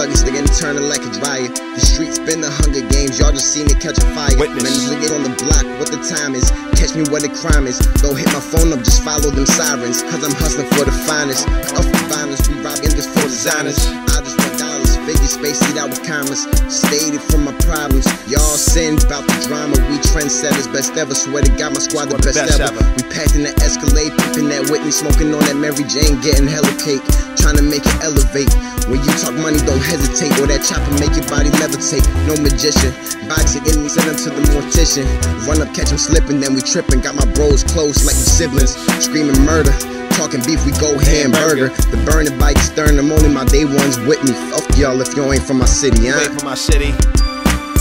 Nuggets, they getting turning like a dryer. The streets been the Hunger Games, y'all just seen it catch a fire. Witness. Man, this nigga on the block, what the time is? Catch me where the crime is. Don't hit my phone up, just follow them sirens. Cause I'm hustling for the finest. Up for violence, we robbing this for designers. I just want dollars, figure space, eat out with commas. Stayed it from my problems. Y'all sin about the drama. We trendsetters, best ever. Swear to God, my squad the best ever. We packed in the Escalade, pippin' that Whitney, smoking on that Mary Jane, getting hella cake. Trying to make it elevate. When you talk money, don't hesitate. Or that chopper make your body levitate. No magician. Box it in me, send them to the mortician. Run up, catch him slipping, then we tripping. Got my bros close like we siblings. Screaming murder. Talking beef, we go hamburger. The burning bike stern, I'm only my day ones with me. Fuck y'all if you ain't from my city, huh? Ain't from my city.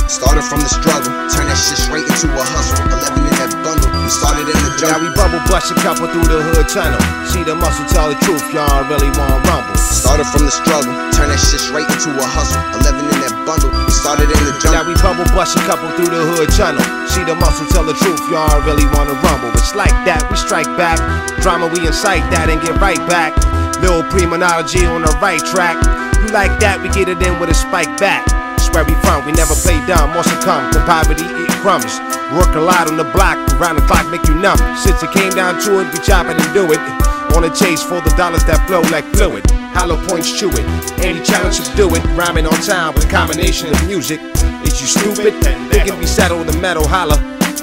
Started from the struggle, turn that shit straight into a hustle. 11 in that bundle, we started in the jungle. Now we bubble bust a couple through the hood tunnel. See the muscle, tell the truth, y'all really wanna rumble. Started from the struggle, turn that shit straight into a hustle. 11 in that bundle, we started in the jungle. Now we bubble bust a couple through the hood tunnel. See the muscle, tell the truth, y'all really wanna rumble. It's like that, we strike back. Drama, we incite that and get right back. Little primonology on the right track. You like that, we get it in with a spike back. Where we from, we never play dumb or succumb to poverty, eat crumbs. Work a lot on the block, around the clock make you numb. Since it came down to it, we chop it and do it. On a chase for the dollars that flow like fluid. Hollow points chew it, any challenge to do it. Rhyming on time with a combination of music. Is you stupid? Thinking we settle the metal holler.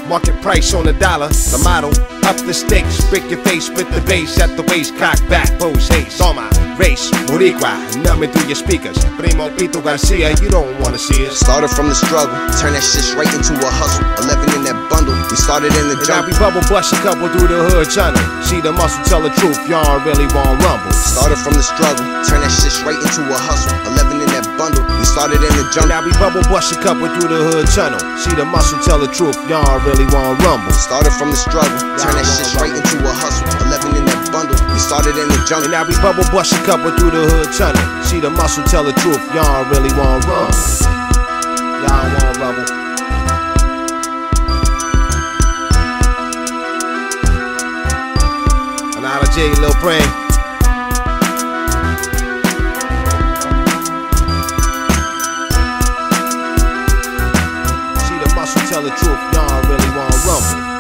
Market price on the dollar, the model. Up the stakes, break your face, split the bass at the waist, cock back, pose haste. Toma, race, Boricua, numbing through your speakers. Primo Pito Garcia, you don't wanna see us. Started from the struggle, turn that shit straight into a hustle. 11 in that bundle, we started in the jungle. Now we bubble bust a couple through the hood tunnel. See the muscle, tell the truth, y'all really wanna rumble. Started from the struggle, turn that shit straight into a hustle. 11 in that bundle, we started in the jungle. Now we bubble bust a couple through the hood tunnel. See the muscle, tell the truth, y'all really wanna rumble. Started from the struggle, turn that shit straight into a hustle. 11 in that bundle, we started in the jungle. And now we bubble bust a couple through the hood tunnel. See the muscle, tell the truth, y'all really wanna rumble. Y'all wanna rumble. Another J, Lil Brain. See the muscle, tell the truth, y'all really wanna rumble.